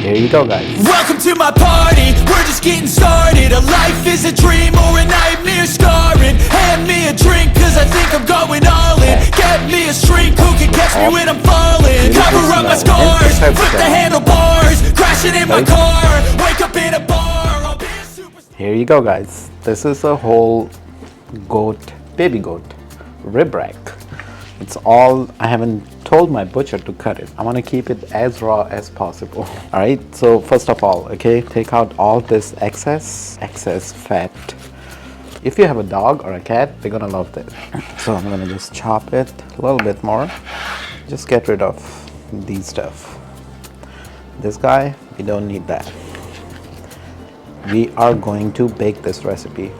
Here you go, guys. Welcome to my party, we're just getting started. A life is a dream or a nightmare scarring. Hand me a drink cause I think I'm going all in. Get me a shrink who can catch me when I'm falling. Cover up my scars, flip the handlebars. Crashing in my car, wake up in a bar. I'll be a superstar. Here you go, guys. This is a whole goat, baby goat rib rack. It's all, I haven't told my butcher to cut it. I want to keep it as raw as possible. All right, so first of all, okay, take out all this excess fat. If you have a dog or a cat, they're gonna love this. So I'm gonna just chop it a little bit more. Just get rid of these stuff. This guy, we don't need that. We are going to bake this recipe.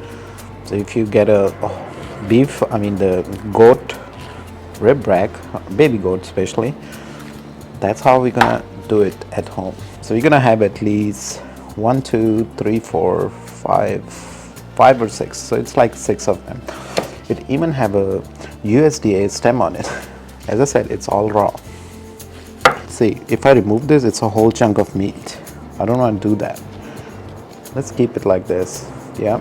So if you get the goat rib rack, baby goat especially, that's how we're gonna do it at home. So you're gonna have at least 1, 2, 3, 4, 5 or 6. So it's like 6 of them. It even have a USDA stem on it. As I said, it's all raw. See, if I remove this, it's a whole chunk of meat. I don't want to do that. Let's keep it like this. Yeah.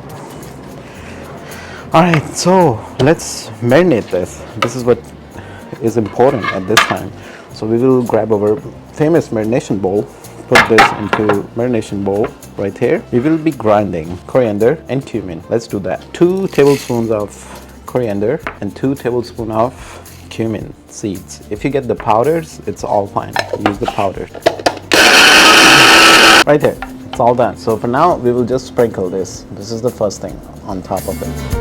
All right, so let's marinate this. This is what is important at this time. So we will grab our famous marination bowl, put this into marination bowl right here. We will be grinding coriander and cumin. Let's do that. 2 tablespoons of coriander and 2 tablespoons of cumin seeds. If you get the powders, it's all fine. Use the powder. Right there, it's all done. So for now, we will just sprinkle this. This is the first thing on top of it.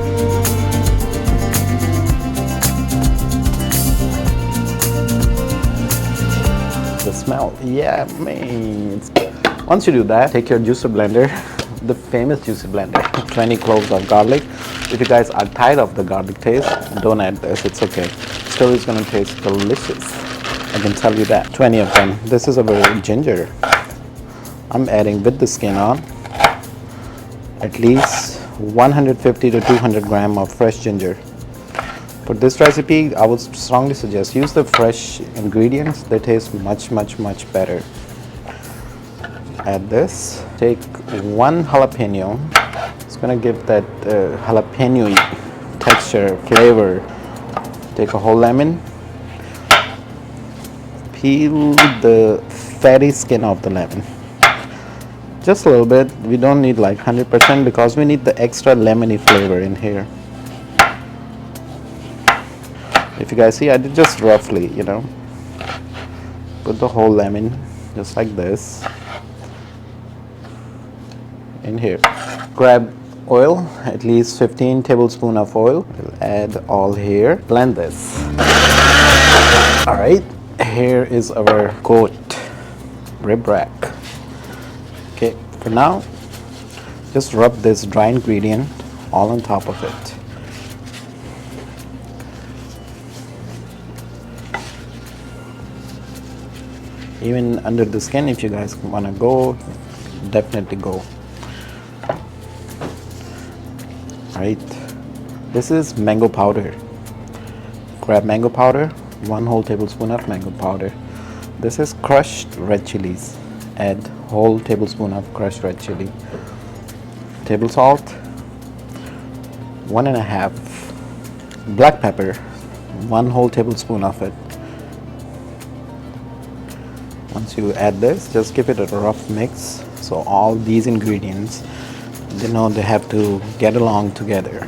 The smell, yeah, man. Once you do that, take your juicer blender, the famous juicer blender, 20 cloves of garlic. If you guys are tired of the garlic taste, don't add this, it's okay. Still, it's gonna taste delicious. I can tell you that. 20 of them. This is our ginger. I'm adding with the skin on at least 150 to 200 grams of fresh ginger. For this recipe, I would strongly suggest use the fresh ingredients. They taste much better. Add this. Take 1 jalapeno. It's gonna give that jalapeno texture, flavor. Take a whole lemon. Peel the fatty skin off the lemon. Just a little bit. We don't need like 100% because we need the extra lemony flavor in here. If you guys see, I did just roughly, you know, put the whole lemon just like this in here. Grab oil, at least 15 tablespoons of oil. We'll add all here. Blend this. All right, here is our goat rib rack. Okay, for now, just rub this dry ingredient all on top of it. Even under the skin, if you guys want to go, definitely go. Right, this is mango powder. Grab mango powder, 1 whole tablespoon of mango powder. This is crushed red chilies. Add whole tablespoon of crushed red chili. Table salt, 1.5. Black pepper, 1 whole tablespoon of it. Once you add this, just give it a rough mix. So all these ingredients, they know they have to get along together.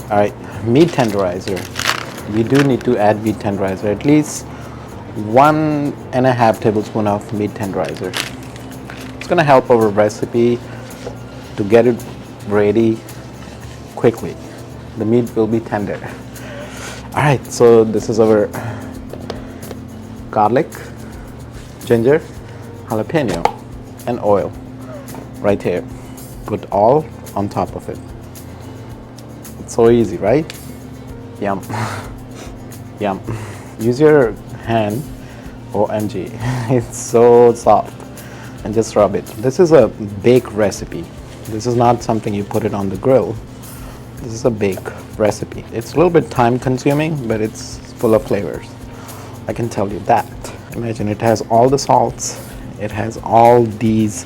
All right, meat tenderizer. We do need to add meat tenderizer, at least 1.5 tablespoon of meat tenderizer. It's gonna help our recipe to get it ready quickly. The meat will be tender. All right, so this is our garlic, ginger, jalapeno, and oil right here. Put all on top of it. It's so easy, right? Yum. Yum. Use your hand. OMG. It's so soft. And just rub it. This is a bake recipe. This is not something you put it on the grill. This is a bake recipe. It's a little bit time consuming, but it's full of flavors. I can tell you that. Imagine it has all the salts It has all these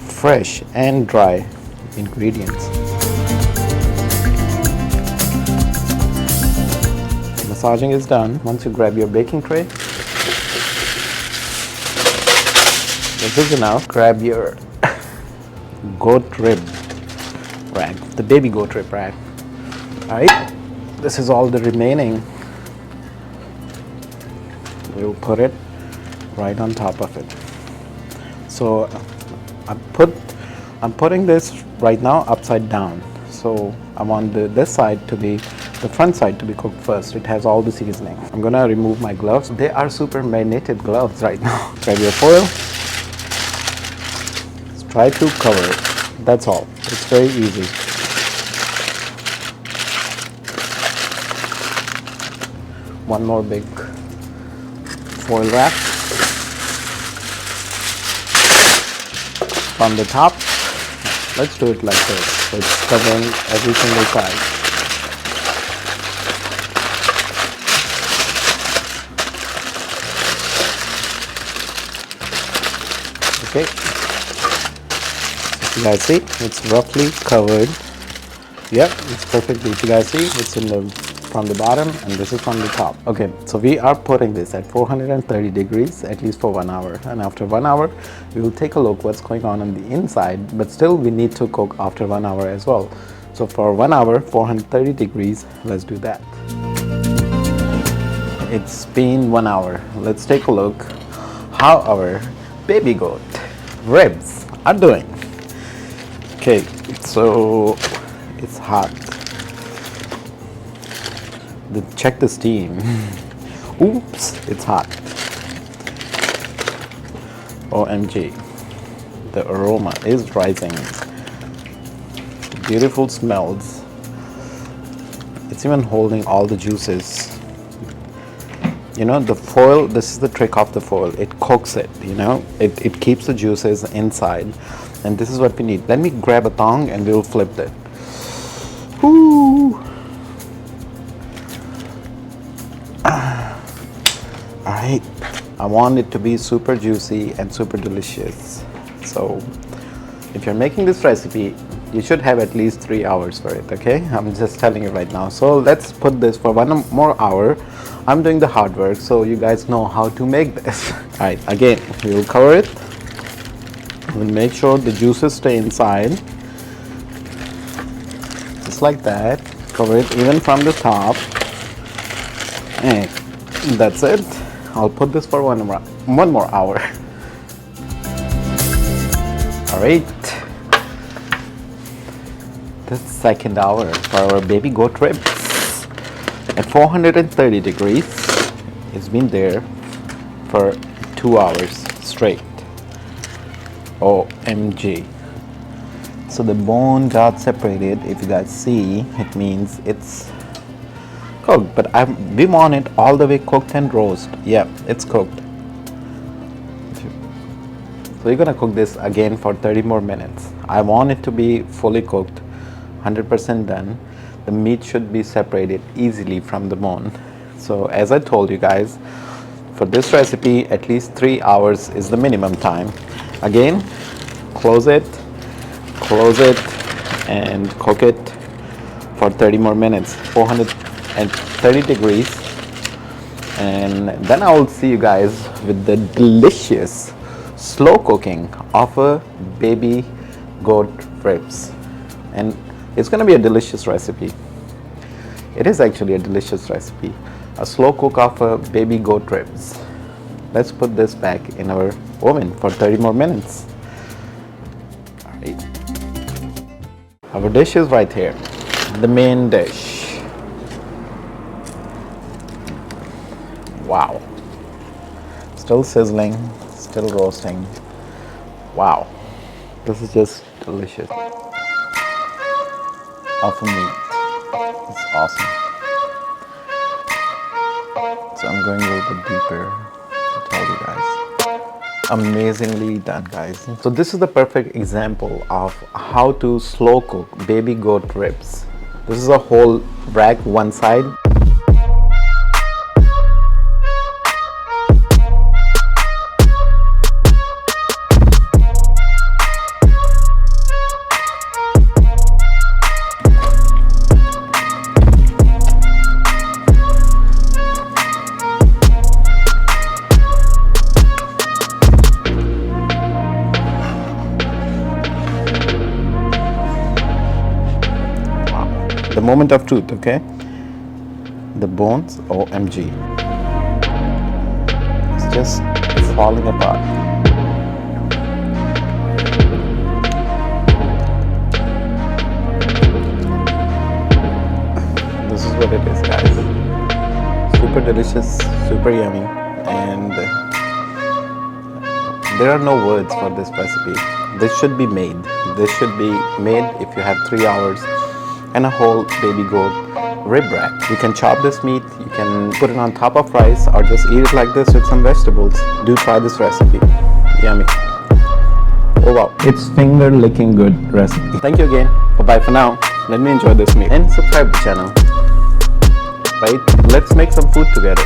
fresh and dry ingredients. Massaging is done. Once you grab your baking tray, this is enough. Grab your goat rib rack, the baby goat rib rack. Alright, this is all the remaining. We'll put it right on top of it. So I'm putting this right now upside down. So I want this side to be, the front side to be cooked first. It has all the seasoning. I'm gonna remove my gloves. They are super marinated gloves right now. Grab your foil. Just try to cover it. That's all. It's very easy. One more big foil wrap. From the top, let's do it like this. So it's covering every single side. Okay. If you guys see, it's roughly covered. Yep, it's perfectly. If you guys see, it's in the from the bottom and this is from the top. Okay, so we are putting this at 430 degrees at least for 1 hour, and after 1 hour we will take a look what's going on the inside, but still we need to cook after 1 hour as well. So for 1 hour, 430 degrees, let's do that. It's been 1 hour. Let's take a look how our baby goat ribs are doing. Okay, so it's hot. Check the steam. Oops, it's hot. OMG, the aroma is rising. Beautiful smells. It's even holding all the juices. You know, the foil, this is the trick of the foil. It cooks it, you know, it keeps the juices inside. And this is what we need. Let me grab a thong and we'll flip it. Woo! Alright, I want it to be super juicy and super delicious. So if you're making this recipe, you should have at least 3 hours for it, okay? I'm just telling you right now. So let's put this for 1 more hour. I'm doing the hard work so you guys know how to make this. Alright, again, we will cover it. We'll make sure the juices stay inside. Just like that. Cover it even from the top. And that's it. I'll put this for 1 more hour. Alright. The second hour for our baby goat ribs at 430 degrees. It's been there for 2 hours straight. OMG. So the bone got separated. If you guys see, it means it's cooked, but we want it all the way cooked and roast. Yeah, it's cooked. So you're gonna cook this again for 30 more minutes. I want it to be fully cooked, 100% done. The meat should be separated easily from the bone. So as I told you guys, for this recipe, at least 3 hours is the minimum time. Again, close it, and cook it for 30 more minutes, 430 degrees. And then I will see you guys with the delicious slow cooking of a baby goat ribs. And it's going to be a delicious recipe. It is actually a delicious recipe. A slow cook of a baby goat ribs. Let's put this back in our oven for 30 more minutes. Alright. Our dish is right here. The main dish. Wow. Still sizzling, still roasting. Wow. This is just delicious. Of meat. It's awesome. So I'm going a little bit deeper to tell you guys. Amazingly done, guys. So this is the perfect example of how to slow cook baby goat ribs. This is a whole rack one side. moment of truth, okay? The bones, OMG. It's just falling apart. This is what it is, guys. Super delicious, super yummy, and there are no words for this recipe. This should be made. This should be made if you have 3 hours and a whole baby goat rib rack. You can chop this meat, you can put it on top of rice, or just eat it like this with some vegetables. Do try this recipe. Yummy. Oh wow, it's finger licking good recipe. Thank you again. Bye bye for now. Let me enjoy this meat and subscribe to the channel. Right? Let's make some food together.